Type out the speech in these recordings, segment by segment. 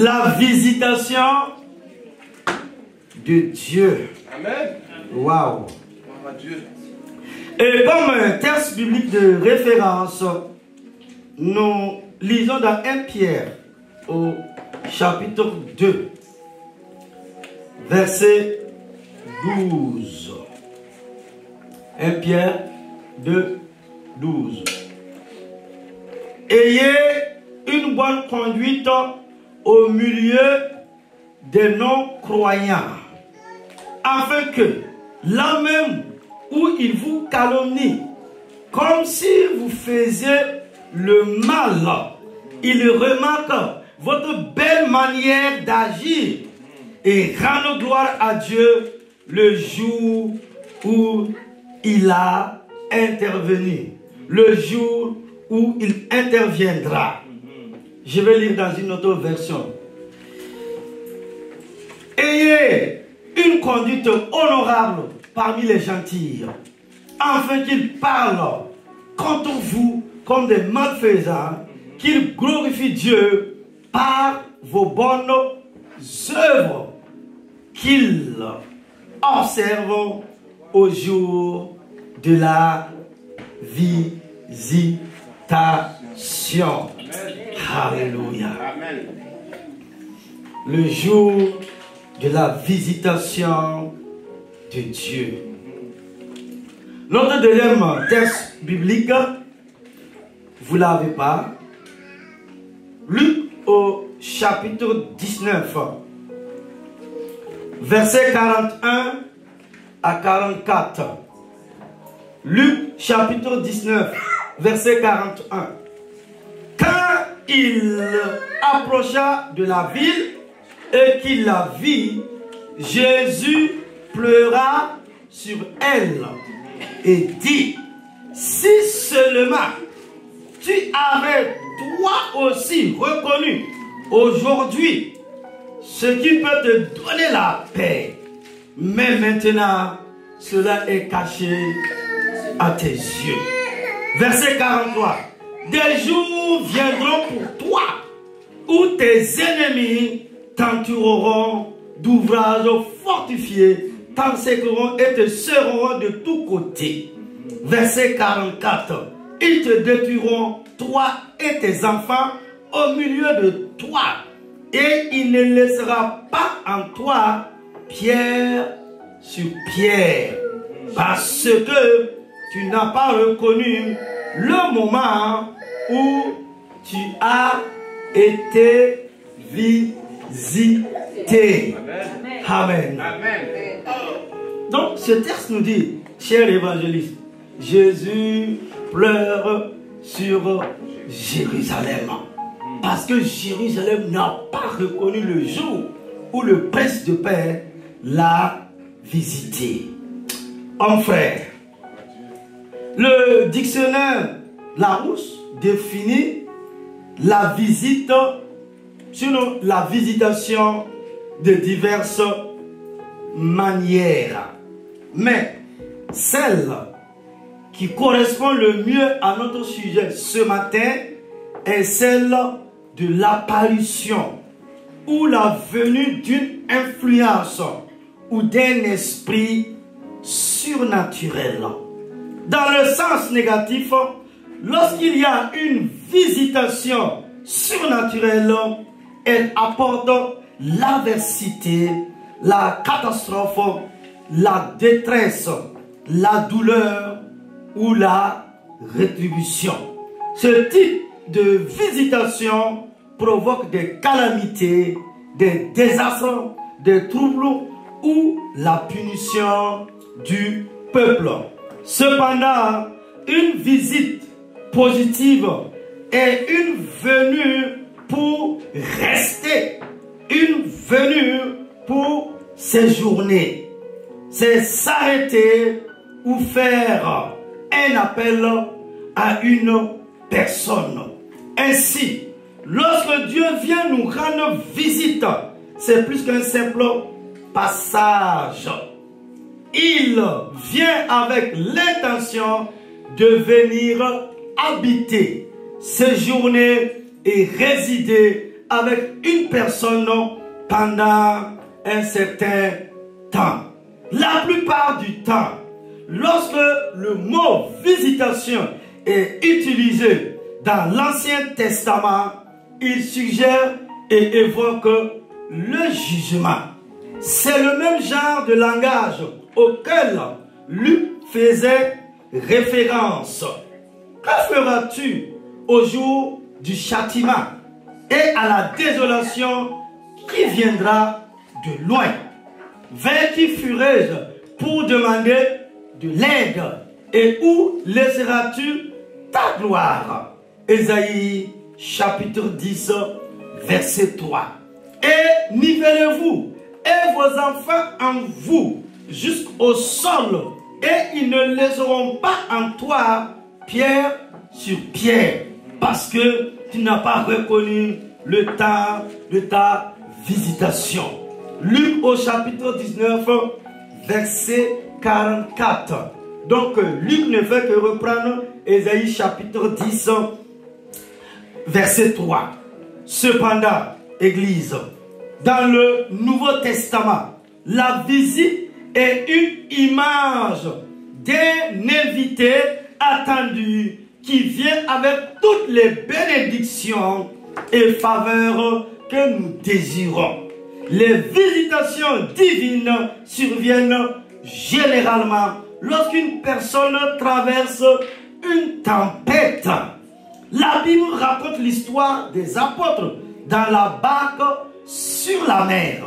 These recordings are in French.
La visitation de Dieu. Amen. Waouh. Gloire à Dieu. Et comme texte biblique de référence, nous lisons dans 1 Pierre au chapitre 2, verset 12. 1 Pierre 2, 12. Ayez une bonne conduite au milieu des non-croyants, afin que là même où ils vous calomnient, comme si vous faisiez le mal, ils remarquent votre belle manière d'agir et rendent gloire à Dieu le jour où il a intervenu, le jour où il interviendra. Je vais lire dans une autre version. Ayez une conduite honorable parmi les gentils, afin qu'ils parlent contre vous comme des malfaisants, qu'ils glorifient Dieu par vos bonnes œuvres, qu'ils observent au jour de la visitation. Alléluia. Amen. Le jour de la visitation de Dieu. Notre deuxième texte biblique, vous ne l'avez pas. Luc au chapitre 19, verset 41 à 44. Luc chapitre 19, verset 41. Quand il approcha de la ville et qu'il la vit, Jésus pleura sur elle et dit: si seulement tu avais toi aussi reconnu aujourd'hui ce qui peut te donner la paix, mais maintenant cela est caché à tes yeux. Verset 43. Des jours viendront pour toi où tes ennemis t'entoureront d'ouvrages fortifiés, t'encercleront et te serreront de tous côtés. Verset 44. Ils te détruiront, toi et tes enfants, au milieu de toi, et il ne laissera pas en toi pierre sur pierre, parce que tu n'as pas reconnu le moment où tu as été visité. Amen. Amen. Donc ce texte nous dit, cher évangéliste, Jésus pleure sur Jérusalem. Parce que Jérusalem n'a pas reconnu le jour où le prince de paix l'a visité. En frère, le dictionnaire Larousse définit la visite, sinon la visitation de diverses manières. Mais celle qui correspond le mieux à notre sujet ce matin est celle de l'apparition ou la venue d'une influence ou d'un esprit surnaturel. Dans le sens négatif, lorsqu'il y a une visitation surnaturelle, elle apporte l'adversité, la catastrophe, la détresse, la douleur ou la rétribution. Ce type de visitation provoque des calamités, des désastres, des troubles ou la punition du peuple. Cependant, une visite positive est une venue pour rester, une venue pour séjourner. C'est s'arrêter ou faire un appel à une personne. Ainsi, lorsque Dieu vient nous rendre visite, c'est plus qu'un simple passage. Il vient avec l'intention de venir habiter, séjourner et résider avec une personne pendant un certain temps. La plupart du temps, lorsque le mot visitation est utilisé dans l'Ancien Testament, il suggère et évoque le jugement. C'est le même genre de langage auquel Luc faisait référence. Que feras-tu au jour du châtiment et à la désolation qui viendra de loin? Vers qui fuirai-je pour demander de l'aide? Et où laisseras-tu ta gloire? Ésaïe chapitre 10, verset 3. Et nivellez-vous et vos enfants en vous jusqu'au sol, et ils ne laisseront pas en toi pierre sur pierre, parce que tu n'as pas reconnu le temps de ta visitation. Luc au chapitre 19, verset 44. Donc Luc ne fait que reprendre Ésaïe chapitre 10, verset 3. Cependant, Église, dans le Nouveau Testament, la visite est une image d'un invité attendu qui vient avec toutes les bénédictions et faveurs que nous désirons. Les visitations divines surviennent généralement lorsqu'une personne traverse une tempête. La Bible raconte l'histoire des apôtres dans la barque sur la mer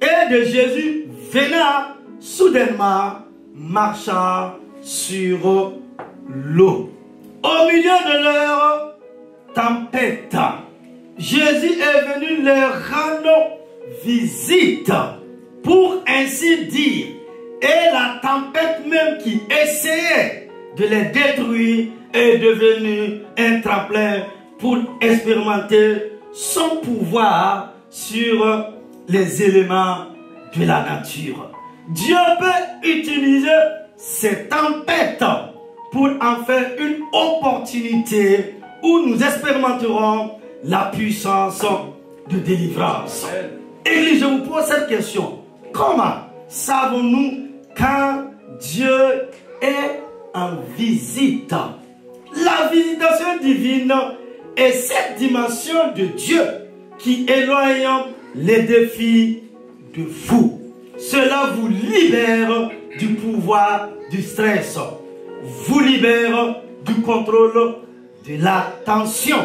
et de Jésus venant soudainement marchant sur l'eau. Au milieu de leur tempête, Jésus est venu leur rendre visite, pour ainsi dire, et la tempête même qui essayait de les détruire est devenue un tremplin pour expérimenter son pouvoir sur les éléments de la nature. Dieu peut utiliser ces tempêtes pour en faire une opportunité où nous expérimenterons la puissance de délivrance. Église, je vous pose cette question. Comment savons-nous quand Dieu est en visite? La visitation divine est cette dimension de Dieu qui éloigne les défis de vous. Cela vous libère du pouvoir du stress, vous libère du contrôle de la tension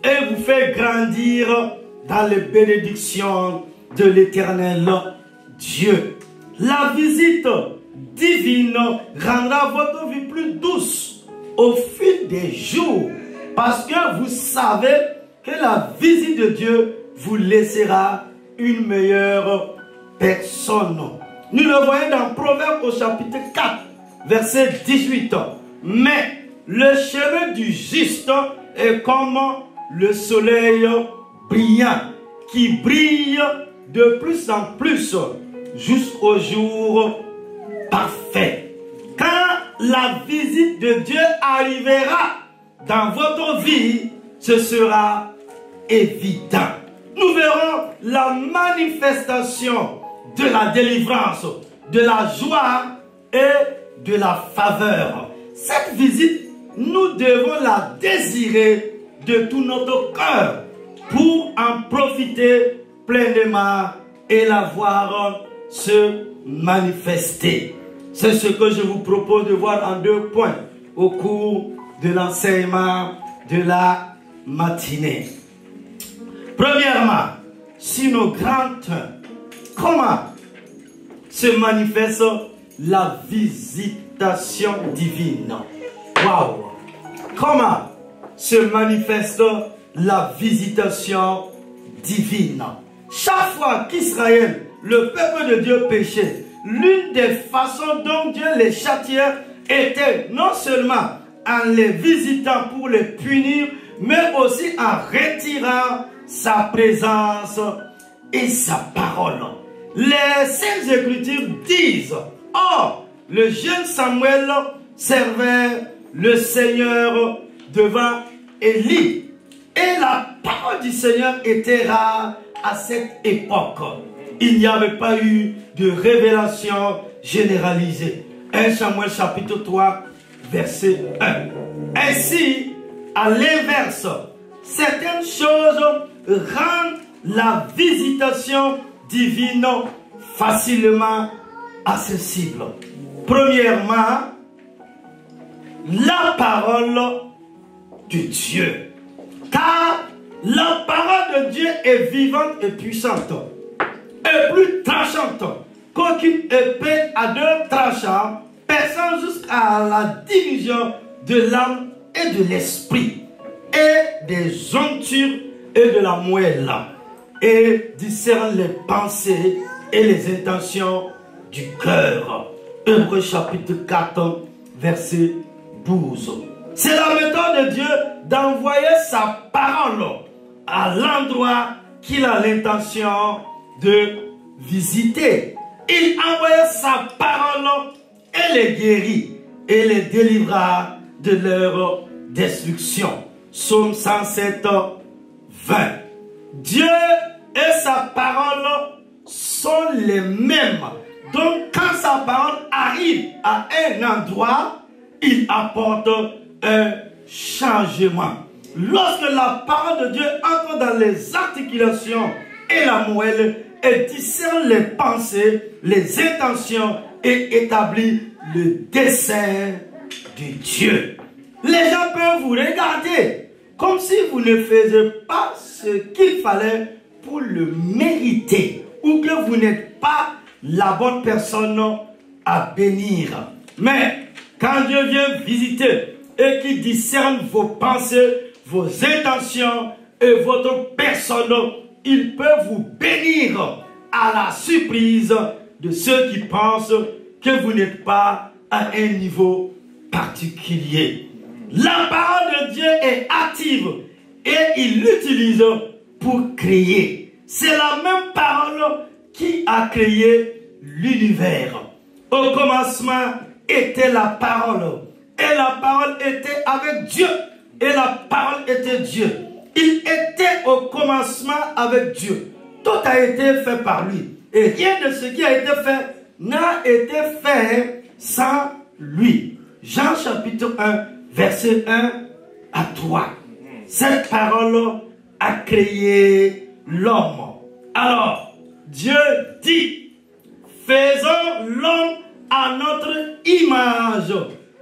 et vous fait grandir dans les bénédictions de l'Éternel Dieu. La visite divine rendra votre vie plus douce au fil des jours, parce que vous savez que la visite de Dieu vous laissera une meilleure personne. Nous le voyons dans Proverbes au chapitre 4, verset 18. Mais le chemin du juste est comme le soleil brillant, qui brille de plus en plus jusqu'au jour parfait. Quand la visite de Dieu arrivera dans votre vie, ce sera évident. Nous verrons la manifestation de la délivrance, de la joie et de la faveur. Cette visite, nous devons la désirer de tout notre cœur pour en profiter pleinement et la voir se manifester. C'est ce que je vous propose de voir en 2 points au cours de l'enseignement de la matinée. Premièrement, sur nos grands temps, comment se manifeste la visitation divine? Waouh! Comment se manifeste la visitation divine? Chaque fois qu'Israël, le peuple de Dieu, péchait, l'une des façons dont Dieu les châtiait était non seulement en les visitant pour les punir, mais aussi en retirant sa présence et sa parole. Les Saintes Écritures disent: or, le jeune Samuel servait le Seigneur devant Élie. Et la parole du Seigneur était rare à cette époque. Il n'y avait pas eu de révélation généralisée. 1 Samuel chapitre 3, verset 1. Ainsi, à l'inverse, certaines choses rendent la visitation divine facilement accessible. Premièrement, la parole de Dieu. Car la parole de Dieu est vivante et puissante, et plus tranchante qu'aucune épée à deux tranchants, perçant jusqu'à la division de l'âme et de l'esprit, et des jointures et de la moelle, et discerne les pensées et les intentions du cœur. Hébreux chapitre 4, verset 12. C'est la méthode de Dieu d'envoyer sa parole à l'endroit qu'il a l'intention de visiter. Il envoya sa parole et les guérit et les délivra de leur destruction. Psaume 107, 20. Dieu et sa parole sont les mêmes. Donc quand sa parole arrive à un endroit, il apporte un changement. Lorsque la parole de Dieu entre dans les articulations et la moelle, elle discerne les pensées, les intentions et établit le dessein de Dieu. Les gens peuvent vous regarder comme si vous ne faisiez pas ce qu'il fallait pour le mériter, ou que vous n'êtes pas la bonne personne à bénir. Mais quand Dieu vient visiter et qu'il discerne vos pensées, vos intentions et votre personne, il peut vous bénir à la surprise de ceux qui pensent que vous n'êtes pas à un niveau particulier. La parole de Dieu est active et il l'utilise pour créer. C'est la même parole qui a créé l'univers. Au commencement était la parole. Et la parole était avec Dieu. Et la parole était Dieu. Il était au commencement avec Dieu. Tout a été fait par lui. Et rien de ce qui a été fait n'a été fait sans lui. Jean chapitre 1, verset 1 à 3. Cette parole a créé l'homme. Alors, Dieu dit, faisons l'homme à notre image,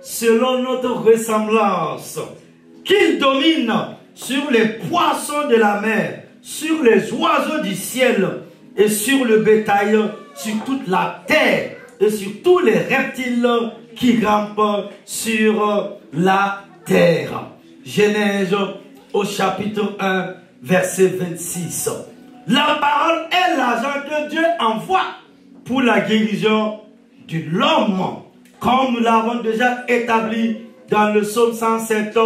selon notre ressemblance, qu'il domine sur les poissons de la mer, sur les oiseaux du ciel, et sur le bétail, sur toute la terre, et sur tous les reptiles qui rampent sur la terre. Genèse au chapitre 1, verset 26. La parole est l'agent que Dieu envoie pour la guérison de l'homme, comme nous l'avons déjà établi dans le psaume 107,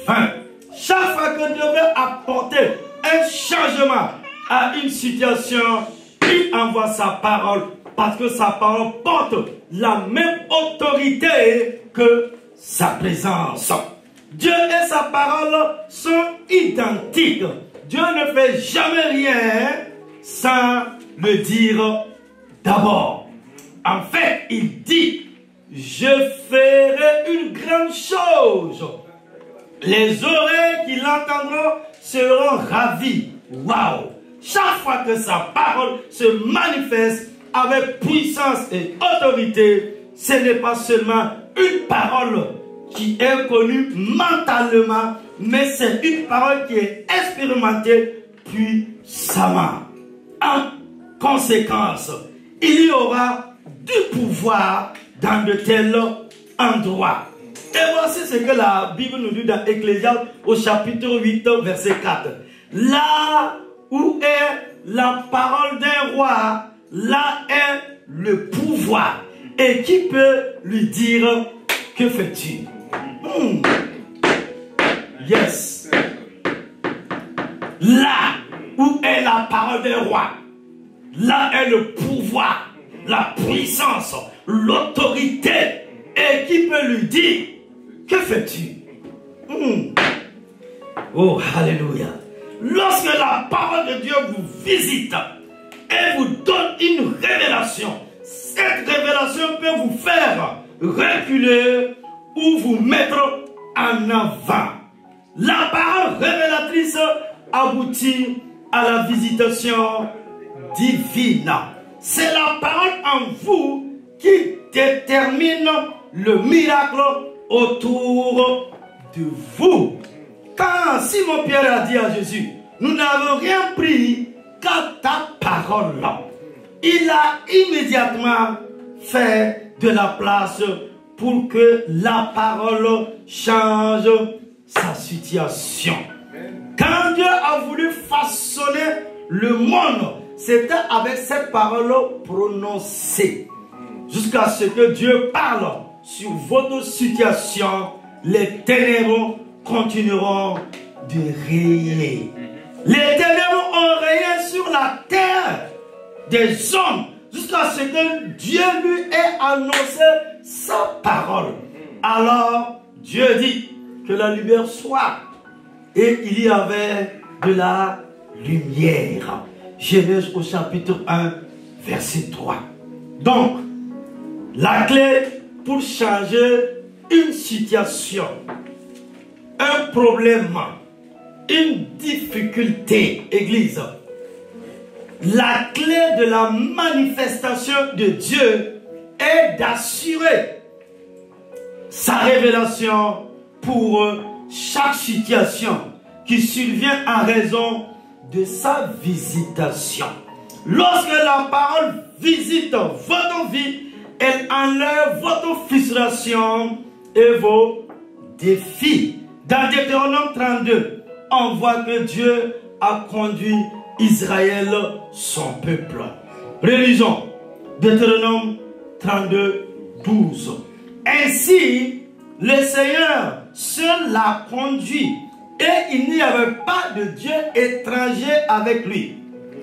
20. Chaque fois que Dieu veut apporter un changement à une situation, il envoie sa parole, parce que sa parole porte la même autorité que sa présence. Dieu et sa parole sont identiques. Dieu ne fait jamais rien sans le dire d'abord. En fait, il dit, je ferai une grande chose. Les oreilles qui l'entendront seront ravies. Waouh! Chaque fois que sa parole se manifeste avec puissance et autorité, ce n'est pas seulement une parole qui est connue mentalement, mais c'est une parole qui est expérimentée puissamment. En conséquence, il y aura du pouvoir dans de tels endroits. Et voici ce que la Bible nous dit dans Ecclésiaste au chapitre 8, verset 4. Là où est la parole d'un roi, là est le pouvoir. Et qui peut lui dire, que fais-tu? Yes. Là où est la parole d'un roi, là est le pouvoir, la puissance, l'autorité. Et qui peut lui dire, que fais-tu? Oh, alléluia. Lorsque la parole de Dieu vous visite et vous donne une révélation, cette révélation peut vous faire reculer ou vous mettre en avant. La parole révélatrice aboutit à la visitation divine. C'est la parole en vous qui détermine le miracle autour de vous. Quand Simon-Pierre a dit à Jésus, nous n'avons rien pris qu'à ta parole, il a immédiatement fait de la place pour que la parole change sa situation. Quand Dieu a voulu façonner le monde, c'était avec cette parole prononcée. Jusqu'à ce que Dieu parle sur votre situation, les ténèbres continueront de régner. Les ténèbres ont régné sur la terre des hommes jusqu'à ce que Dieu lui ait annoncé sa parole. Alors Dieu dit que la lumière soit, et il y avait de la lumière. Genèse au chapitre 1, verset 3. Donc, la clé pour changer une situation, un problème, une difficulté, Église, la clé de la manifestation de Dieu est d'assurer sa révélation pour chaque situation qui survient en raison de sa visitation. Lorsque la parole visite votre vie, elle enlève votre frustration et vos défis. Dans Deutéronome 32, on voit que Dieu a conduit Israël, son peuple. Relisons Deutéronome 32, 12. Ainsi, le Seigneur seul l'a conduit et il n'y avait pas de Dieu étranger avec lui.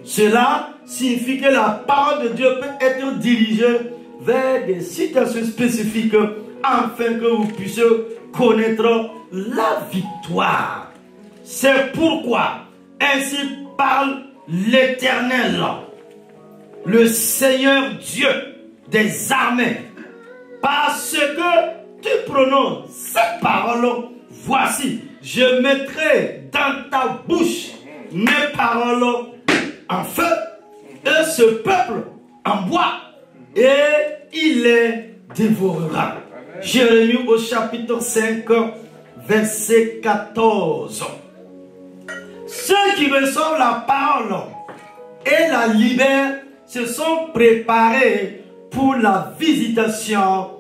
Cela signifie que la parole de Dieu peut être dirigée vers des situations spécifiques afin que vous puissiez connaître la victoire. C'est pourquoi ainsi parle l'Éternel, le Seigneur Dieu des armées, parce que tu prononces cette parole. Voici, je mettrai dans ta bouche mes paroles en feu et ce peuple en bois et il les dévorera. Jérémie au chapitre 5, verset 14. Ceux qui reçoivent la parole et la libèrent se sont préparés pour la visitation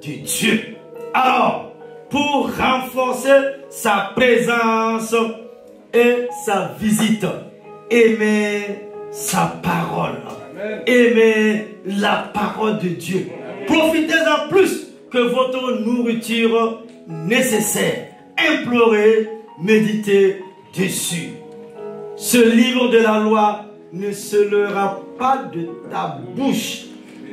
de Dieu. Alors, pour renforcer sa présence et sa visite, aimez sa parole. Aimez la parole de Dieu. Profitez-en plus que votre nourriture nécessaire. Implorez, méditez dessus. Ce livre de la loi ne se lèvera pas de ta bouche,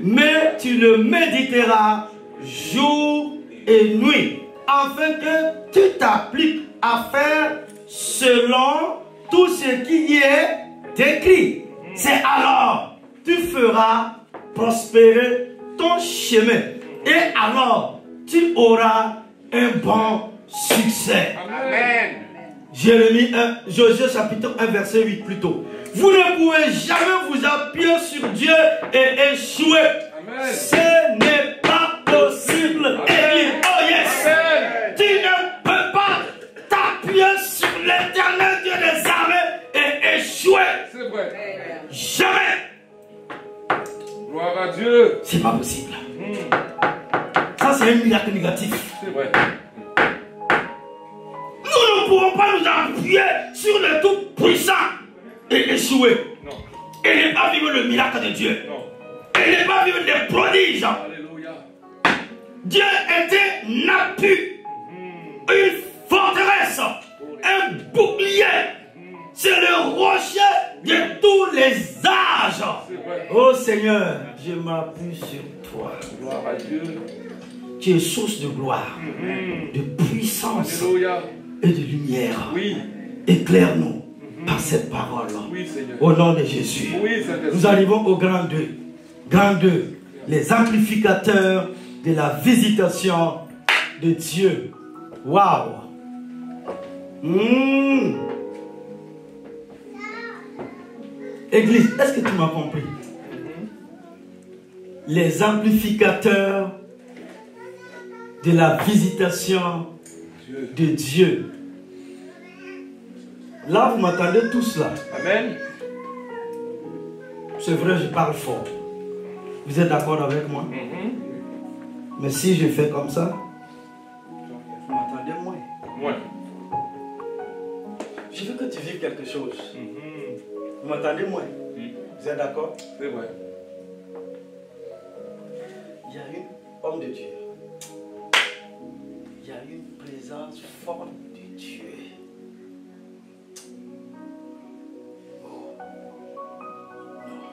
mais tu le méditeras jour et nuit, afin que tu t'appliques à faire selon tout ce qui y est écrit. C'est alors tu feras prospérer ton chemin et alors tu auras un bon succès. Amen. Jérémie 1, Josué chapitre 1 verset 8 plutôt. Vous ne pouvez jamais vous appuyer sur Dieu et échouer. Amen. Ce n'est pas possible. Église, oh yes. Amen. Tu ne peux pas t'appuyer sur l'Éternel Dieu des armées et échouer. C'est vrai. Jamais. Gloire à Dieu. C'est pas possible. Ça c'est un miracle négatif. C'est vrai. Nous ne pouvons pas nous appuyer sur le Tout-Puissant et échouer. Non. Et ne pas vivre le miracle de Dieu. Non. Et ne pas vivre des prodiges. Alléluia. Dieu était un appui, une forteresse, un bouclier. C'est le rocher de tous les âges. Oh Seigneur, je m'appuie sur toi. Gloire à Dieu. Tu es source de gloire, de puissance. Alléluia. Et de lumière. Oui. Éclaire-nous par cette parole. Oui, Seigneur. Au nom de Jésus. Oui, Saint-Esprit. Nous arrivons au grand 2. Grand 2. Les amplificateurs de la visitation de Dieu. Waouh. Église, est-ce que tu m'as compris? Les amplificateurs de la visitation de Dieu. Là, vous m'entendez tous là. Amen. C'est vrai, je parle fort. Vous êtes d'accord avec moi? Mais si je fais comme ça, vous m'entendez moins. Moins. Je veux que tu vives quelque chose. Vous m'entendez moins. Vous êtes d'accord? C'est vrai. Il y a une homme de Dieu. Il y a une présence forte de Dieu. Oh. Non.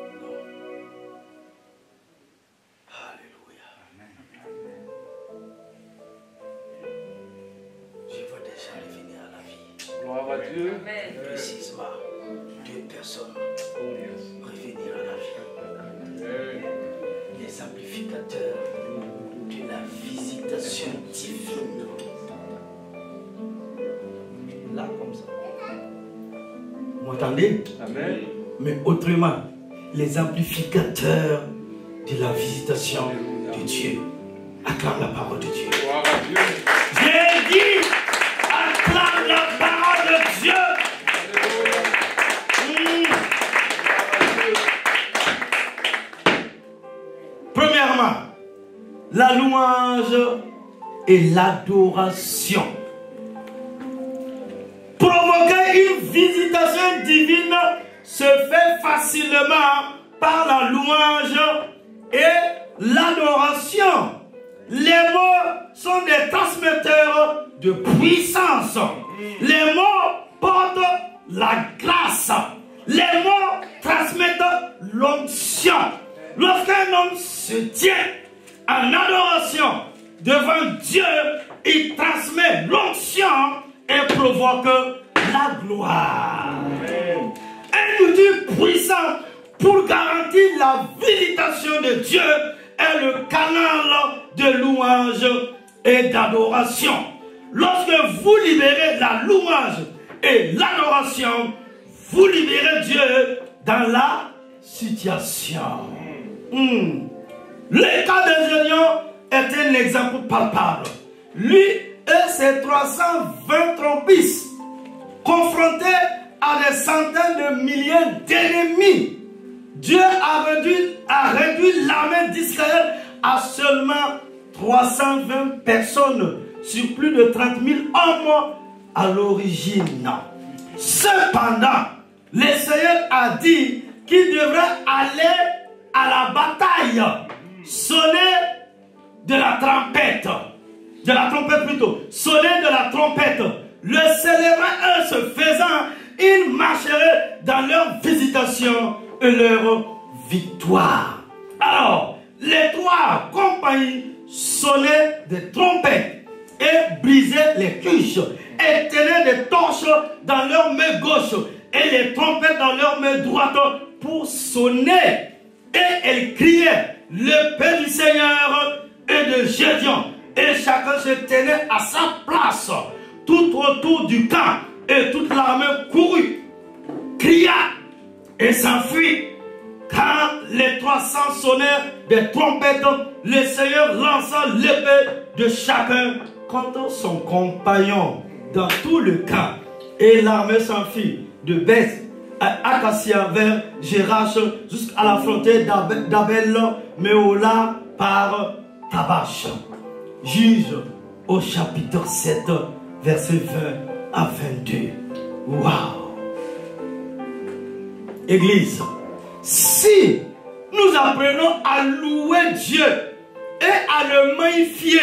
Non. Alléluia. Je vois déjà revenir à la vie. Gloire à Dieu. Précisément, 2 personnes Oh, yes. revenir à la vie. Les amplificateurs de la visitation divine. Là, comme ça. Vous m'entendez? Amen. Mais autrement, les amplificateurs de la visitation de Dieu. Acclame la parole de Dieu. Gloire à Dieu. J'ai dit, acclame la parole de Dieu. Premièrement, la louange et l'adoration. Provoquer une visitation divine se fait facilement par la louange et l'adoration. Les mots sont des transmetteurs de puissance. Les mots portent la grâce. Les mots transmettent l'onction. Lorsqu'un homme se tient en adoration devant Dieu, il transmet l'onction et provoque la gloire. Un outil puissant pour garantir la visitation de Dieu est le canal de louange et d'adoration. Lorsque vous libérez la louange et l'adoration, vous libérez Dieu dans la situation. Le cas de Gédéon est un exemple palpable. Lui et ses 320 trompistes, confrontés à des centaines de milliers d'ennemis, Dieu a réduit l'armée d'Israël à seulement 320 personnes sur plus de 30 000 hommes à l'origine. Cependant, le Seigneur a dit qu'il devrait aller à la bataille, sonner de la trompette, sonner de la trompette. Le célébrant, eux, se faisant, ils marcheraient dans leur visitation et leur victoire. Alors, les 3 compagnies sonnaient des trompettes et brisaient les cuisses et tenaient des torches dans leur main gauche et les trompettes dans leur main droite pour sonner. Et elles criaient le paix du Seigneur et de Gédéon. Et chacun se tenait à sa place tout autour du camp. Et toute l'armée courut, cria et s'enfuit. Quand les 300 sonnèrent des trompettes, le Seigneur lança l'épée de chacun contre son compagnon dans tout le camp. Et l'armée s'enfuit de Beth Acacia vers Gérash jusqu'à la frontière d'Abel Méola par Tabash. Juge au chapitre 7, verset 20 à 22. Waouh! Église, si nous apprenons à louer Dieu et à le magnifier,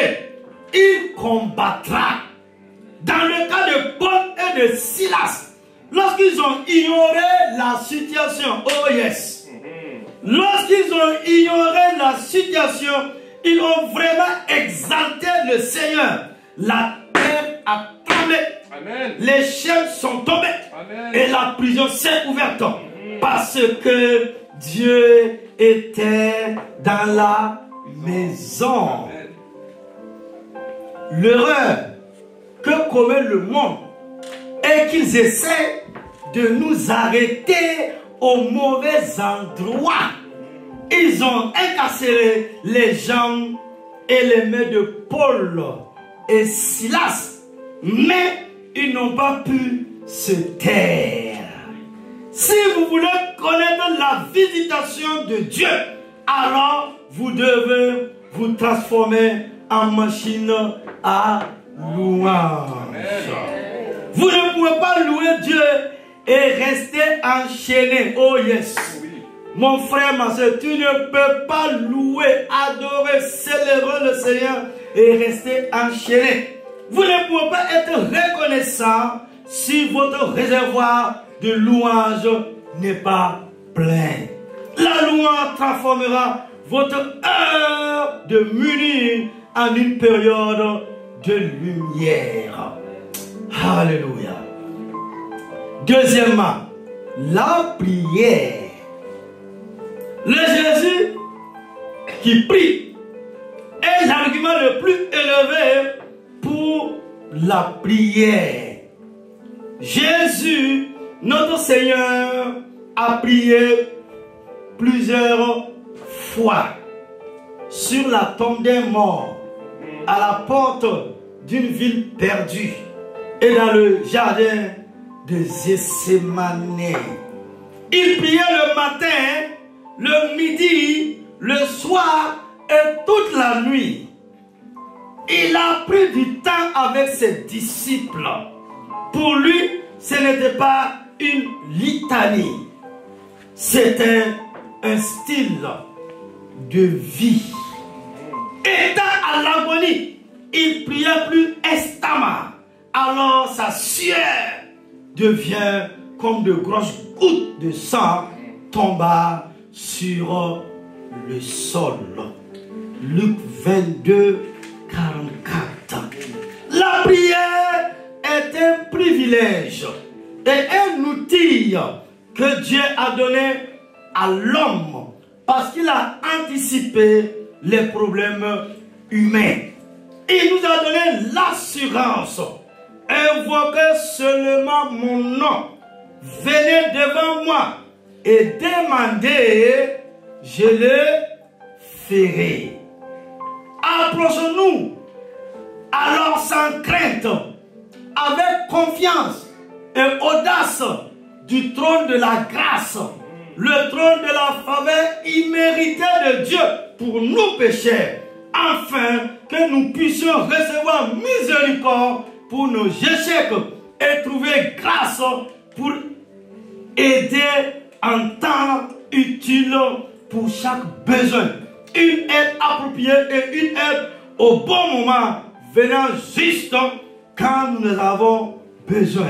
il combattra. Dans le cas de Paul et de Silas, lorsqu'ils ont ignoré la situation, oh yes, lorsqu'ils ont ignoré la situation, ils ont vraiment exalté le Seigneur. La terre a tremblé. Amen. Les chaînes sont tombées. Amen. Et la prison s'est ouverte. Parce que Dieu était dans la maison. Amen. L'erreur que commet le monde est qu'ils essaient de nous arrêter au mauvais endroit. Ils ont incarcéré les jambes et les mains de Paul et Silas, mais ils n'ont pas pu se taire. Si vous voulez connaître la visitation de Dieu, alors vous devez vous transformer en machine à louange. Vous ne pouvez pas louer Dieu et rester enchaîné. Oh yes. Mon frère, ma soeur, tu ne peux pas louer, adorer, célébrer le Seigneur et rester enchaîné. Vous ne pouvez pas être reconnaissant si votre réservoir de louange n'est pas plein. La louange transformera votre heure de munir en une période de lumière. Alléluia. Deuxièmement, la prière. Le Jésus qui prie est l'argument le plus élevé pour la prière. Jésus, notre Seigneur, a prié plusieurs fois sur la tombe des morts, à la porte d'une ville perdue et dans le jardin de Gethsémane. Il priait le matin, le midi, le soir et toute la nuit. Il a pris du temps avec ses disciples. Pour lui, ce n'était pas une litanie. C'était un style de vie. Étant à l'agonie, il priait plus instamment. Alors sa sueur devient comme de grosses gouttes de sang tomba sur le sol. Luc 22, 44. La prière est un privilège et un outil que Dieu a donné à l'homme parce qu'il a anticipé les problèmes humains. Il nous a donné l'assurance. Invoquez seulement mon nom. Venez devant moi et demandez, je le ferai. Approchons-nous alors sans crainte, avec confiance et audace du trône de la grâce, le trône de la faveur imméritée de Dieu pour nous pécheurs, afin que nous puissions recevoir miséricorde pour nos échecs et trouver grâce pour aider en temps utile pour chaque besoin. Une aide appropriée et une aide au bon moment, venant juste quand nous avons besoin.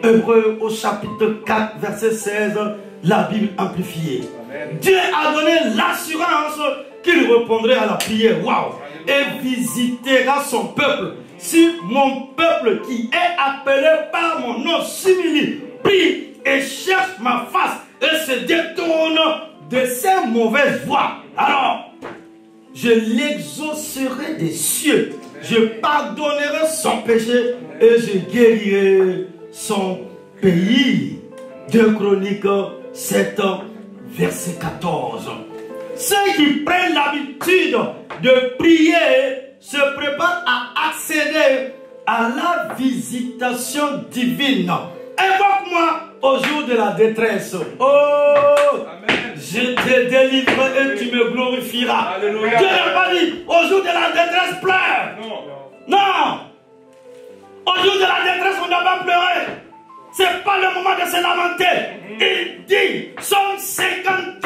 Hébreux au chapitre 4, verset 16, la Bible amplifiée. Amen. Dieu a donné l'assurance qu'il répondrait à la prière. Waouh! Et visitera son peuple. Si mon peuple qui est appelé par mon nom s'humilie, prie et cherche ma face et se détourne de ses mauvaises voies, alors je l'exaucerai des cieux, je pardonnerai son péché et je guérirai son pays. 2 Chroniques 7, verset 14. Ceux qui prennent l'habitude de prier se préparent à accéder à la visitation divine. Invoque-moi au jour de la détresse. Oh, amen. Je te délivrerai et tu me glorifieras. Alléluia. Dieu n'a pas dit au jour de la détresse pleure. Non. Non. Au jour de la détresse on ne doit pas pleurer. Ce n'est pas le moment de se lamenter. Il dit, Somme 55,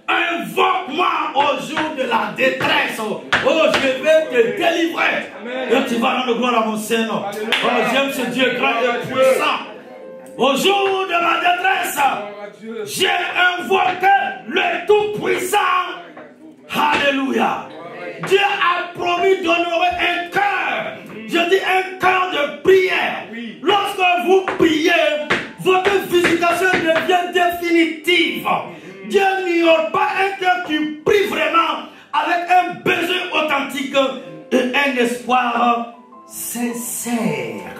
invoque-moi au jour de la détresse. Oh, je vais te délivrer. Amen. Et tu vas rendre gloire à mon Seigneur. Oh, j'aime ce Dieu grand et puissant. Au jour de ma détresse, j'ai invoqué le Tout-Puissant. Alléluia. Dieu a promis d'honorer un cœur. Je dis un cœur de prière. et un espoir sincère.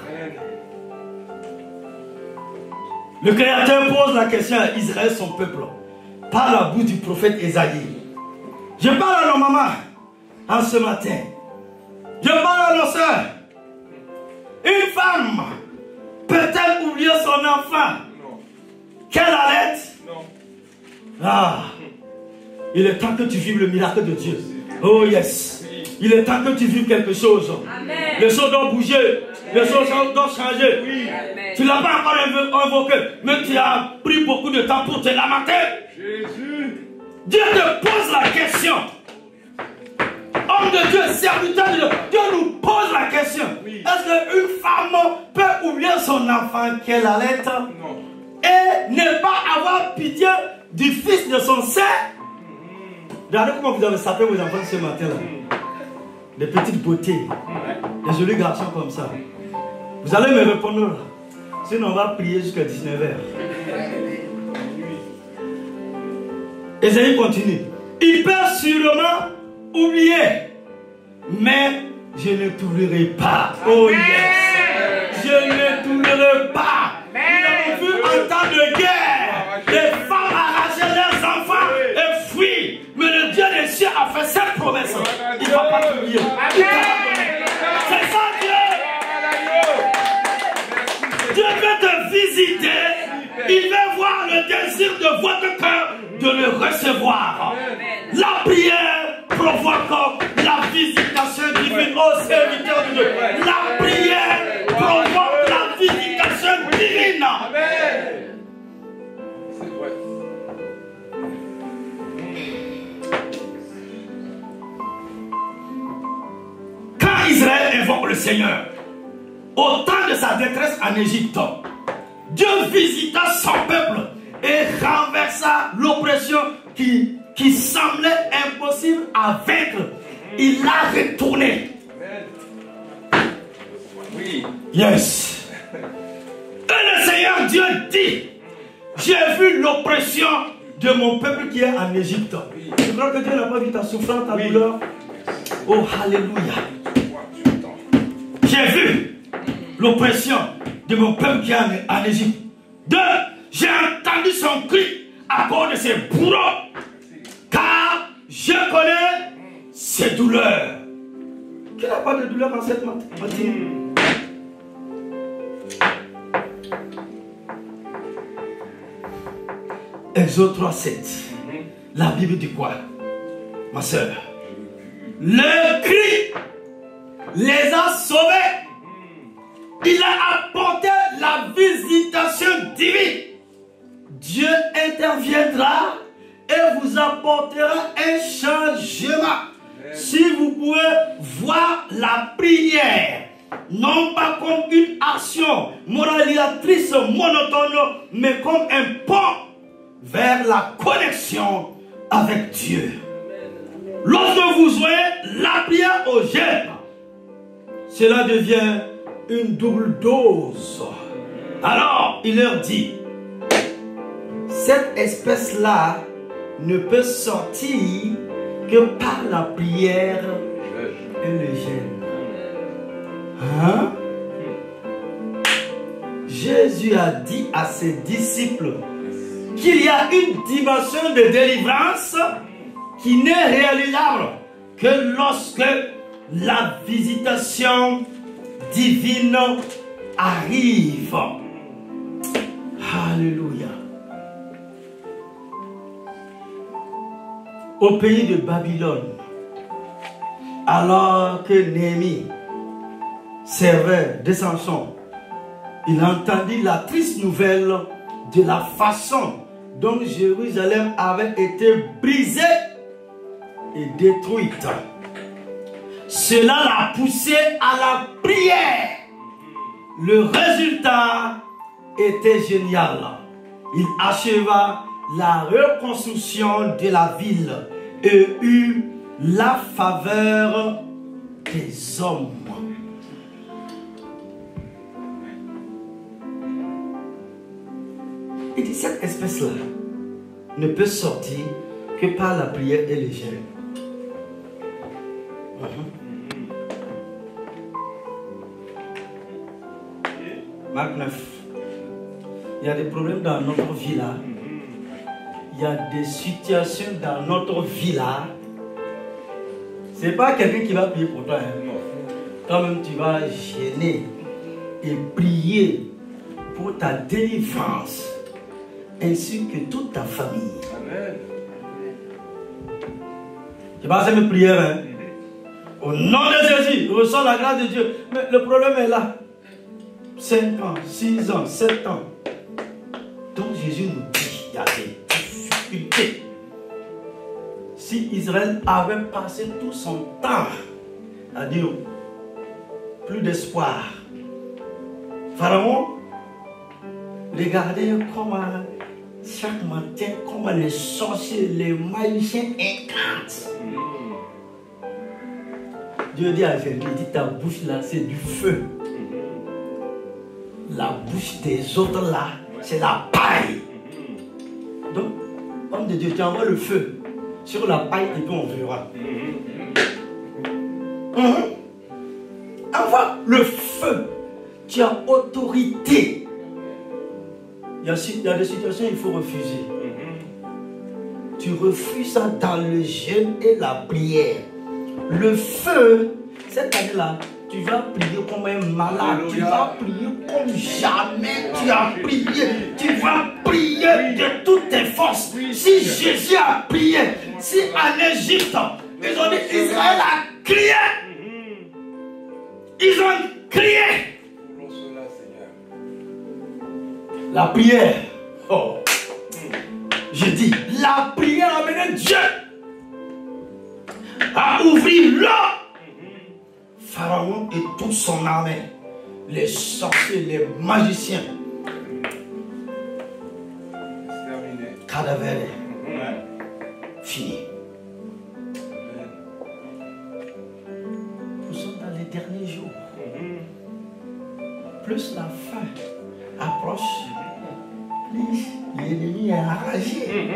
Le Créateur pose la question à Israël, son peuple, par la bouche du prophète Ésaïe. Je parle à nos mamans en ce matin. Je parle à nos soeurs. Une femme peut-elle oublier son enfant qu'elle allait? Ah, il est temps que tu vives le miracle de Dieu. Oh yes. Il est temps que tu vives quelque chose. Amen. Les choses doivent bouger. Les choses doivent changer. Oui. Tu ne l'as pas encore invoqué, mais tu as pris beaucoup de temps pour te lamenter. Jésus. Dieu te pose la question. Homme de Dieu, serviteur de Dieu, Dieu nous pose la question. Oui. Est-ce qu'une femme peut oublier son enfant qu'elle allait et ne pas avoir pitié du fils de son sein? Regardez comment vous avez sapé vos enfants ce matin-là. Des petites beautés, des jolis garçons comme ça. Vous allez me répondre là. Sinon on va prier jusqu'à 19h. Ésaïe continue. Il peut sûrement oublier, mais je ne t'oublierai pas. Oh yes. Je ne t'oublierai pas. Nous avons vu en temps de guerre des femmes arracher leurs enfants et fuir. Mais le Dieu des cieux a fait cette promesse. Il ne va pas t'oublier. C'est ça Dieu. Dieu veut te visiter. Il veut voir le désir de votre cœur de le recevoir. La prière provoque la visitation divine au serviteur de Dieu. La prière provoque la visitation divine. Amen. Quand Israël invoque le Seigneur, au temps de sa détresse en Égypte, Dieu visita son peuple et renversa l'oppression qui semblait impossible à vaincre. Il l'a retourné. Oui. Yes. Et le Seigneur Dieu dit, j'ai vu l'oppression de mon peuple qui est en Égypte. Je crois que Dieu n'a pas vu ta souffrance, ta douleur. Oh, alléluia. J'ai vu l'oppression de mon peuple qui est en Égypte. Deux, j'ai entendu son cri à cause de ses bourreaux. Car je connais ses douleurs. Qui n'a pas de douleur en cette matinée? Exode 3:7. La Bible dit quoi? Ma soeur. Le cri les a sauvés. Il a apporté la visitation divine. Dieu interviendra et vous apportera un changement. Si vous pouvez voir la prière, non pas comme une action moralisatrice monotone, mais comme un pont vers la connexion avec Dieu. Lorsque vous jouez la prière au jeûne, cela devient une double dose. Alors, il leur dit, cette espèce-là ne peut sortir que par la prière et le jeûne. Hein? Jésus a dit à ses disciples qu'il y a une dimension de délivrance qui n'est réalisable que lorsque la visitation divine arrive. Alléluia. Au pays de Babylone, alors que Néhémie servait de Samson, il entendit la triste nouvelle de la façon dont Jérusalem avait été brisée et détruite. Cela l'a poussé à la prière. Le résultat était génial. Il acheva la reconstruction de la ville et eut la faveur des hommes. Il dit, cette espèce-là ne peut sortir que par la prière et le jeûne. Marc 9. Il y a des problèmes dans notre vie là. Il y a des situations dans notre vie là. Ce n'est pas quelqu'un qui va prier pour toi. Hein. Toi-même, tu vas gêner et prier pour ta délivrance, ainsi que toute ta famille. Amen. Tu vas faire mes prières. Hein? Au nom de Jésus, ressens la grâce de Dieu. Mais le problème est là. 5 ans, 6 ans, 7 ans. Donc Jésus nous dit, il y a des difficultés. Si Israël avait passé tout son temps à dire, plus d'espoir, Pharaon regardait comment chaque matin, comment les sorciers, les magiciens incantent. Dieu dit à Jésus, il dit, ta bouche là, c'est du feu. La bouche des autres là, c'est la paille. Donc, homme de Dieu, tu envoies le feu sur la paille et puis on verra. Envoie le feu. Tu as autorité. Il y a des situations il faut refuser. Tu refuses ça dans le jeûne et la prière. Le feu, cette année-là, tu vas prier comme un malade. Tu vas prier comme jamais tu as prié. Tu vas prier de toutes tes forces. Si Jésus a prié, si en Égypte, ils ont dit Israël a crié. Ils ont crié. La prière. Oh. Je dis, la prière a amené Dieu à ouvrir l'eau. Pharaon et toute son armée, les sorciers, les magiciens, cadavres, fini. Nous sommes dans les derniers jours. Plus la fin approche, plus l'ennemi est enragé.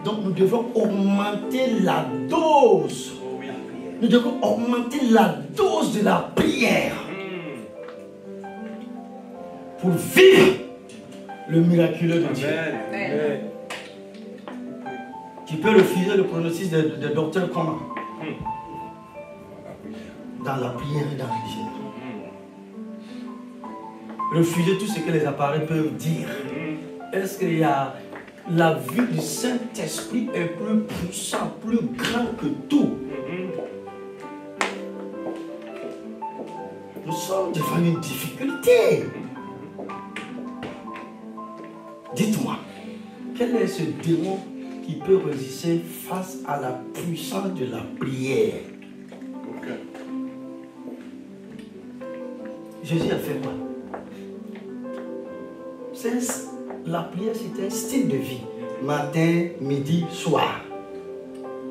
Donc nous devons augmenter la dose. Nous devons augmenter la dose de la prière pour vivre le miraculeux de Dieu. Amen. Tu peux refuser le pronostic de docteur comment? Dans la prière et dans le jeûne. Refuser tout ce que les appareils peuvent dire. Est-ce qu'il y a la vue du Saint-Esprit est plus puissant, plus grand que tout? Nous sommes devant une difficulté. Dites-moi, quel est ce démon qui peut résister face à la puissance de la prière? Jésus a fait quoi? La prière, c'est un style de vie. Matin, midi, soir.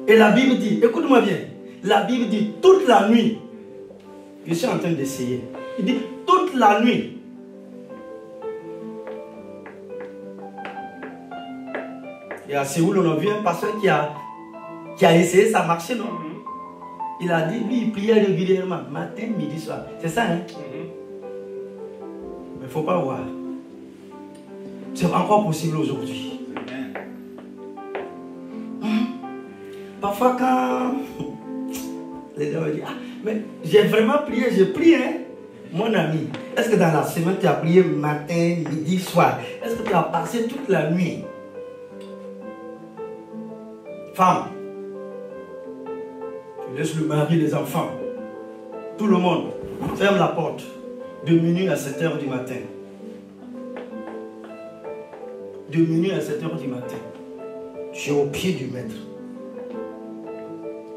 Et la Bible dit, écoute-moi bien, la Bible dit toute la nuit. Je suis en train d'essayer. Il dit toute la nuit. Et à Séoul, on a vu un pasteur qui a essayé, ça marchait, non? Il a dit, lui, il priait régulièrement, matin, midi, soir. C'est ça, hein? Mais il ne faut pas voir. C'est encore possible aujourd'hui. Parfois, quand les gens me disent, ah, mais j'ai vraiment prié, j'ai prié, hein? Mon ami, est-ce que dans la semaine, tu as prié matin, midi, soir? Est-ce que tu as passé toute la nuit? Femme, tu laisses le mari, les enfants, tout le monde, ferme la porte de minuit à 7 h du matin. De minuit à 7 h du matin. Tu es au pied du maître.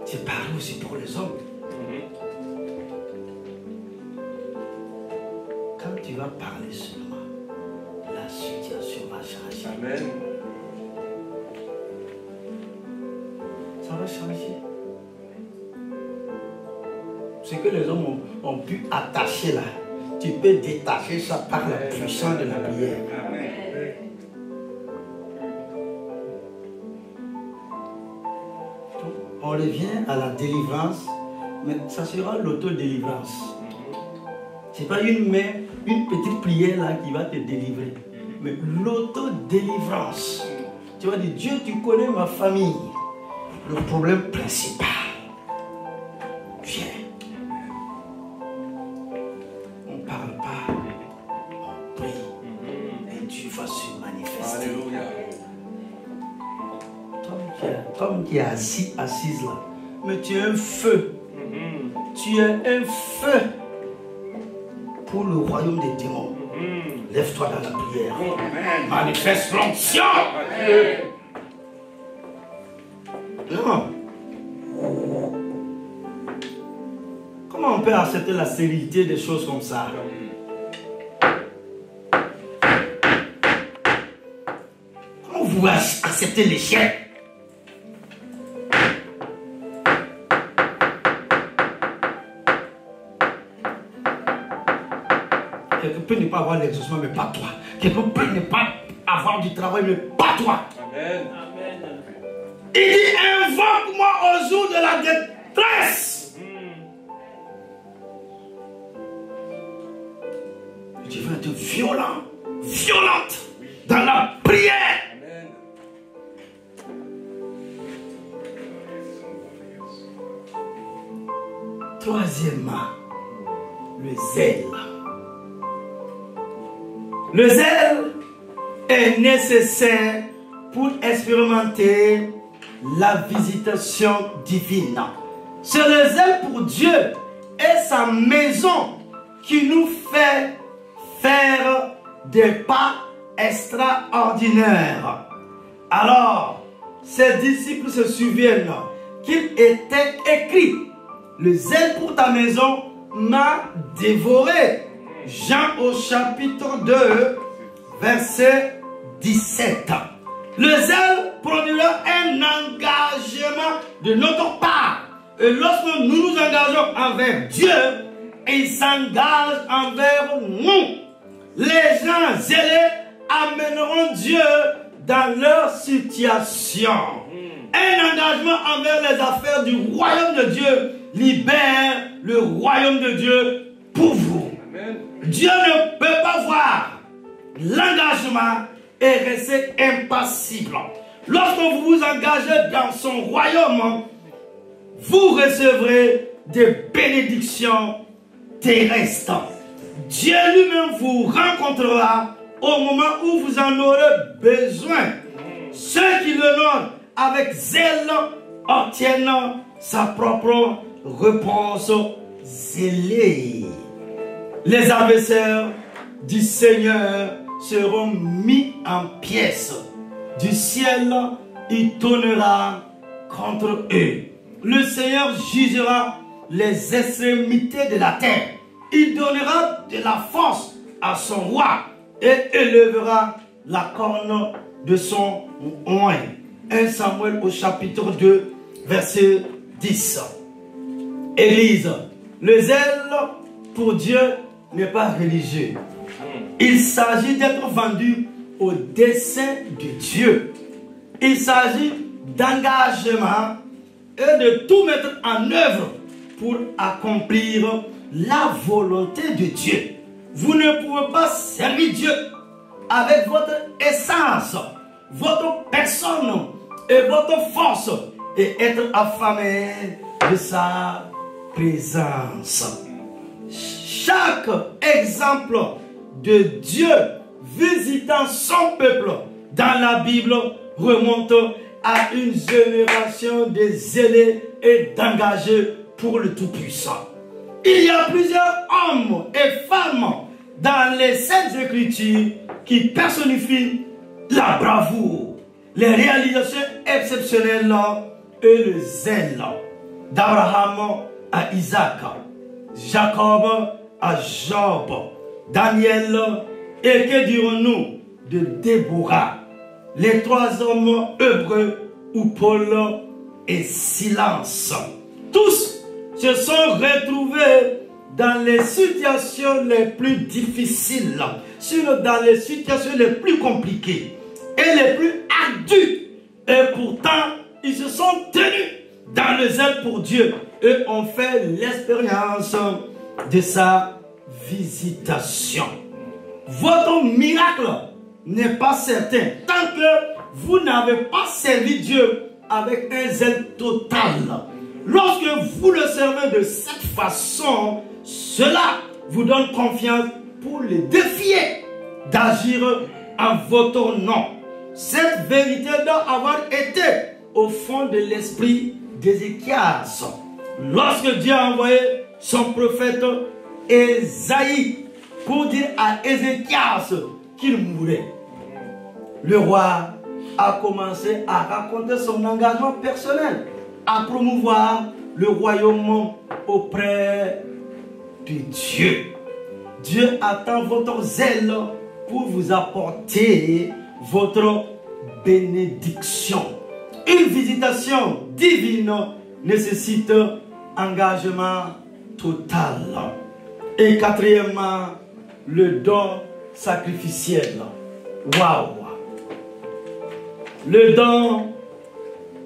C'est pareil aussi pour les hommes. Quand tu vas parler seulement, la situation va changer. Amen. Ça va changer. Ce que les hommes ont pu attacher là, tu peux détacher ça par la puissance de la prière. Amen. On revient à la délivrance, mais ça sera l'autodélivrance. Ce n'est pas une petite prière là qui va te délivrer. Mais l'autodélivrance. Tu vas dire, Dieu, tu connais ma famille. Le problème principal. Viens. On ne parle pas. On prie. Et Dieu va se manifester. Alléluia. Comme qui est assise là. Mais tu es un feu. Tu es un feu pour le royaume des démons. Lève-toi dans la prière. Amen. Manifeste l'onction. Non. Comment on peut accepter la stérilité des choses comme ça? Comment vous acceptez l'échec? Quelqu'un peut ne pas avoir l'exaucement, mais pas toi. Quelqu'un peut ne pas avoir du travail, mais pas toi. Amen. Il dit, invoque-moi au jour de la détresse. Tu vas être violent, violente dans la prière. Amen. Troisièmement, le zèle. Le zèle est nécessaire pour expérimenter la visitation divine. C'est le zèle pour Dieu et sa maison qui nous fait faire des pas extraordinaires. Alors, ses disciples se souviennent qu'il était écrit: le zèle pour ta maison m'a dévoré. Jean au chapitre 2, verset 17. Le zèle produira un engagement de notre part. Et lorsque nous nous engageons envers Dieu, il s'engage envers nous. Les gens zélés amèneront Dieu dans leur situation. Un engagement envers les affaires du royaume de Dieu libère le royaume de Dieu pour vous. Amen. Dieu ne peut pas voir l'engagement et rester impassible. Lorsque vous vous engagez dans son royaume, vous recevrez des bénédictions terrestres. Dieu lui-même vous rencontrera au moment où vous en aurez besoin. Ceux qui l'honorent avec zèle obtiennent sa propre réponse zélée. Les adversaires du Seigneur seront mis en pièces. Du ciel, il tournera contre eux. Le Seigneur jugera les extrémités de la terre. Il donnera de la force à son roi et élèvera la corne de son oint. 1 Samuel au chapitre 2, verset 10. Église, le zèle pour Dieu n'est pas religieux. Il s'agit d'être vendu au dessein de Dieu. Il s'agit d'engagement et de tout mettre en œuvre pour accomplir la volonté de Dieu. Vous ne pouvez pas servir Dieu avec votre essence, votre personne et votre force et être affamé de sa présence. Chaque exemple de Dieu visitant son peuple dans la Bible remonte à une génération de zélés et d'engagés pour le Tout-Puissant. Il y a plusieurs hommes et femmes dans les Saintes Écritures qui personnifient la bravoure, les réalisations exceptionnelles et le zèle. D'Abraham à Isaac, Jacob à Job, Daniel, et que dirons-nous de Déborah, les trois hommes hébreux où Paul et Silence. Tous se sont retrouvés dans les situations les plus difficiles, dans les situations les plus compliquées et les plus ardues. Et pourtant, ils se sont tenus dans le zèle pour Dieu et ont fait l'expérience de sa visitation. Votre miracle n'est pas certain tant que vous n'avez pas servi Dieu avec un zèle total. Lorsque vous le servez de cette façon, cela vous donne confiance pour les défier d'agir en votre nom. Cette vérité doit avoir été au fond de l'esprit d'Ézéchias. Lorsque Dieu a envoyé son prophète Ésaïe pour dire à Ézéchias qu'il mourait, le roi a commencé à raconter son engagement personnel à promouvoir le royaume auprès de Dieu. Dieu attend votre zèle pour vous apporter votre bénédiction. Une visitation divine nécessite engagement total. Et quatrièmement, le don sacrificiel. Waouh! Le don,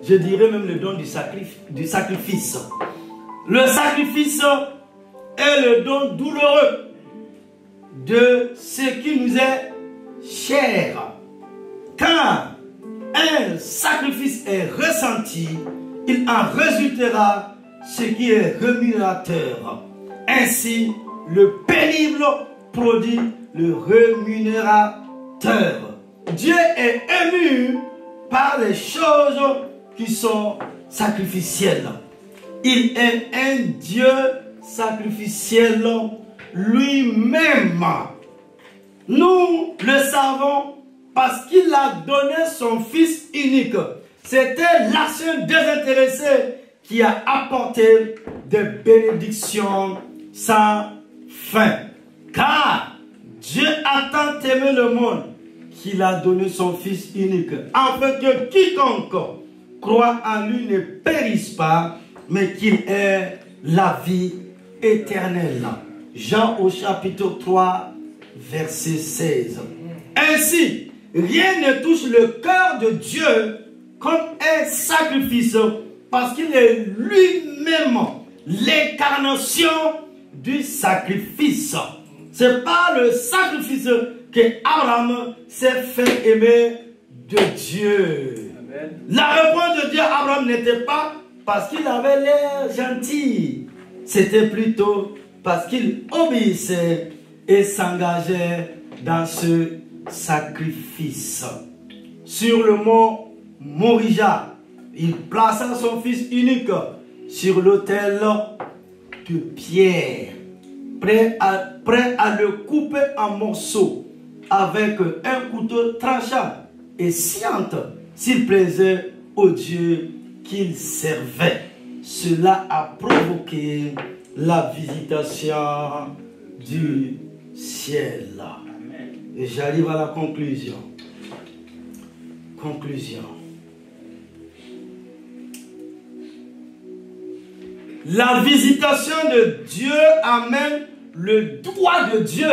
je dirais même le don du sacrifice. Le sacrifice est le don douloureux de ce qui nous est cher. Quand un sacrifice est ressenti, il en résultera ce qui est rémunérateur. Ainsi, le pénible produit le rémunérateur. Dieu est ému par les choses qui sont sacrificielles. Il est un Dieu sacrificiel lui-même. Nous le savons parce qu'il a donné son Fils unique. C'était l'action désintéressée qui a apporté des bénédictions sans fin. Car Dieu a tant aimé le monde qu'il a donné son Fils unique, afin que quiconque croit en lui ne périsse pas, mais qu'il ait la vie éternelle. Jean au chapitre 3, verset 16. Ainsi, rien ne touche le cœur de Dieu comme un sacrifice, parce qu'il est lui-même l'incarnation du sacrifice. C'est par le sacrifice que Abraham s'est fait aimer de Dieu. Amen. La réponse de Dieu à Abraham n'était pas parce qu'il avait l'air gentil. C'était plutôt parce qu'il obéissait et s'engageait dans ce sacrifice. Sur le mont Morija, il plaça son fils unique sur l'autel de pierre, prêt à le couper en morceaux avec un couteau tranchant et sciant s'il plaisait au Dieu qu'il servait. Cela a provoqué la visitation du ciel. Et j'arrive à la conclusion. La visitation de Dieu amène le doigt de Dieu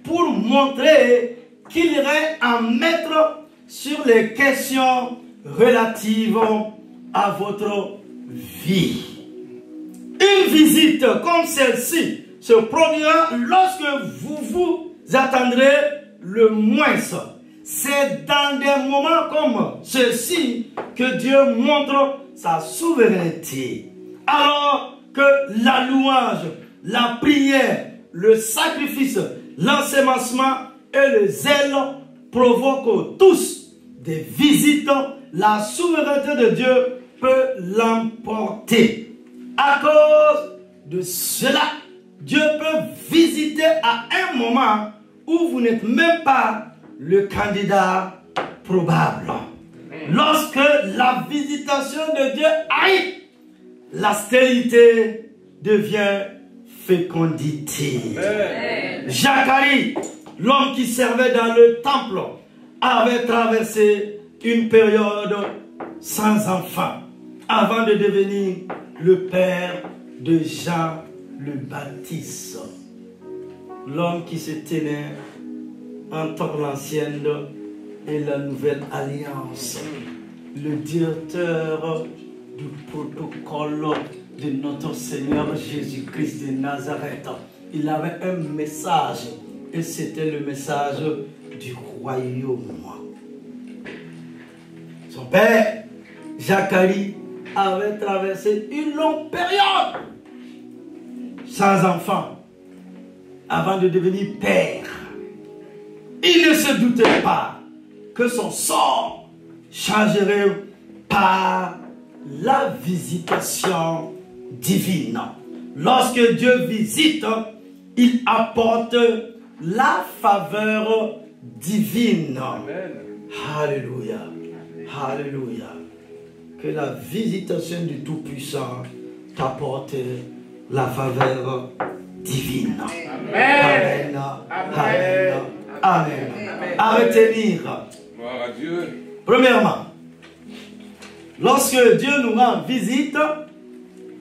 pour montrer qu'il irait en mettre sur les questions relatives à votre vie. Une visite comme celle-ci se produira lorsque vous vous attendrez le moins. C'est dans des moments comme ceci que Dieu montre sa souveraineté. Alors que la louange, la prière, le sacrifice, l'ensemencement et le zèle provoquent tous des visites, la souveraineté de Dieu peut l'emporter. À cause de cela, Dieu peut visiter à un moment où vous n'êtes même pas le candidat probable. Lorsque la visitation de Dieu arrive, la stérilité devient fécondité. Zacharie, l'homme qui servait dans le temple, avait traversé une période sans enfant avant de devenir le père de Jean le Baptiste. L'homme qui se tenait entre l'ancienne et la nouvelle alliance. Le directeur du protocole de notre Seigneur Jésus-Christ de Nazareth. il avait un message. Et c'était le message du royaume. Son père, Zacharie, avait traversé une longue période sans enfant avant de devenir père. Il ne se doutait pas que son sort changerait par la visitation divine. Lorsque Dieu visite, il apporte la faveur divine. Amen. Alléluia. Alléluia. Que la visitation du Tout-Puissant t'apporte la faveur divine. Amen. Amen. Amen. Amen. À retenir. Gloire à Dieu. Premièrement, lorsque Dieu nous rend visite,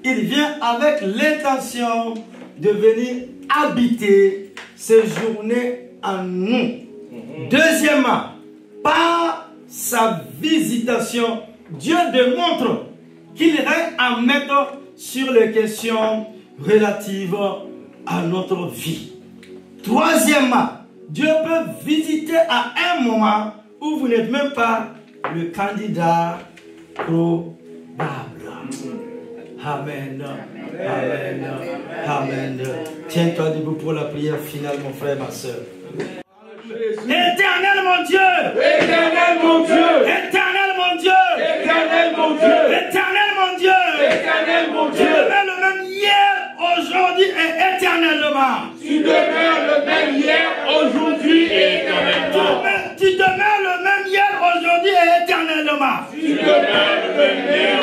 il vient avec l'intention de venir habiter, séjourner en nous. Deuxièmement, par sa visitation, Dieu démontre qu'il règne en maître sur les questions relatives à notre vie. Troisièmement, Dieu peut visiter à un moment où vous n'êtes même pas le candidat probable. Amen. Amen. Amen. Tiens-toi debout pour la prière finale, mon frère, ma soeur. Éternel mon Dieu, Éternel mon Dieu, éternel mon Dieu, Éternel mon Dieu, éternel mon Dieu, Éternel mon tu Dieu, demeures le même hier, aujourd'hui et éternellement. tu demeures le même hier, aujourd'hui et éternellement. Tu demeures le même hier, aujourd'hui et éternellement. Tu demeures le même hier,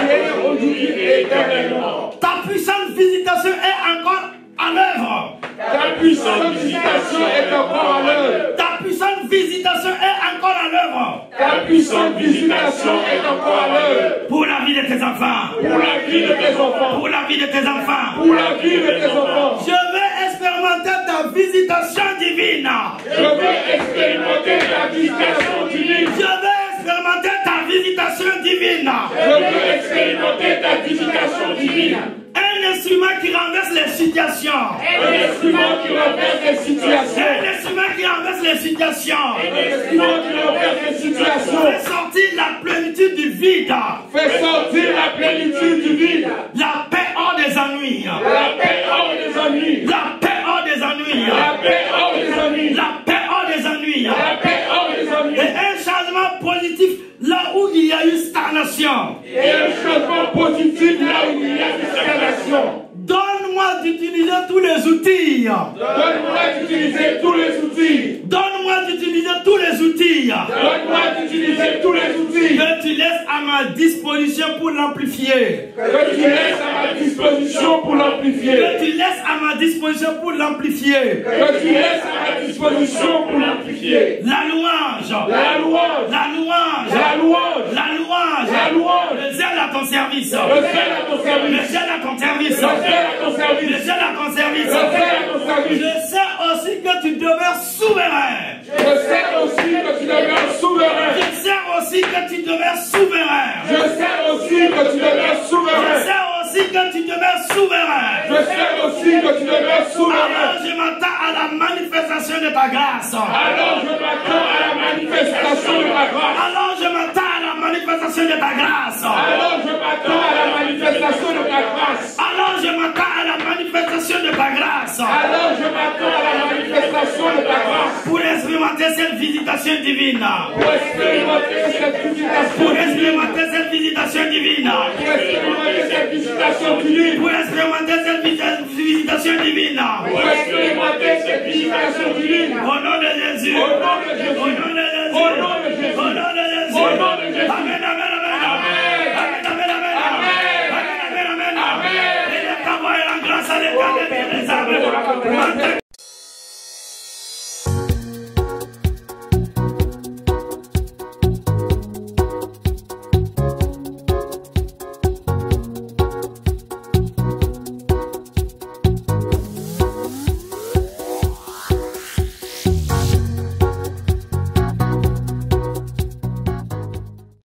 aujourd'hui et éternellement. Ta puissante visitation est encore à l'œuvre. Ta puissante visitation est encore à l'œuvre. Ta puissante visitation est encore à l'œuvre. Ta puissante visitation est encore à l'œuvre. Pour la vie de tes enfants. Pour la vie de tes enfants. Pour la vie de tes enfants. Pour la vie de tes enfants. Je vais expérimenter ta visitation divine. Je veux expérimenter ta visitation divine. Je vais expérimenter ta visitation divine. Je veux expérimenter ta visitation divine. Un instrument qui renverse les situations. Un instrument qui renverse les situations. Un instrument qui renverse les situations. Un instrument qui renverse les situations. Fais sortir la plénitude du vide. Fais sortir la plénitude du vide. La paix hors des ennuis. La paix hors des ennuis. La paix hors des ennuis. La paix hors des ennuis. La paix hors des ennuis. La paix hors des Et ennuis. un changement positif là où il y a eu stagnation. Et un changement positif là où il y a une stagnation. Donne-moi d'utiliser tous les outils. Donne-moi d'utiliser tous les outils. Donne-moi d'utiliser tous les outils Donne-moi d'utiliser tous les outils que tu laisses à ma disposition pour l'amplifier. que tu laisses à ma disposition pour l'amplifier. Que tu laisses à ma disposition pour l'amplifier. Que tu laisses à ma disposition pour l'amplifier. La louange. La louange. La louange. La louange. La louange. La louange. Le zèle à ton service. Le zèle à ton Le service. zèle à ton service. Le zèle à ton Le service. zèle à ton service. Le zèle à ton service. Je sais aussi que tu demeures souverain. Je sais aussi que tu demeures souverain. Je sais aussi que tu demeures souverain. Je sais aussi que tu demeures Je souverain. sais aussi que tu demeures souverain. Je sais aussi que tu demeures souverain. Alors je m'attends à la manifestation de ta grâce. Alors je m'attends à la manifestation de ta grâce. Alors je m'attends à la manifestation de ta grâce. Alors je m'attends à la manifestation de ta grâce. Alors je m'attends à la manifestation de ta grâce. Alors je m'attends à la manifestation de ta grâce. Pour expérimenter cette visitation divine. Pour expérimenter cette visitation Pour divine. expérimenter cette visitation divine. Pour expérimenter cette visitation divine. Pour expérimenter cette visitation divine. Pour expérimenter cette visitation divine. Au nom de Jésus. Au nom de Jésus. Au nom de Jésus. Au nom de Jésus. Au nom de Jésus. Au nom de Jésus. Amen, amen, amen. Amen. Amen, amen, amen. Amen. Amen, amen, amen. Amen. Et les travaux et la grâce à l'éternel des armes.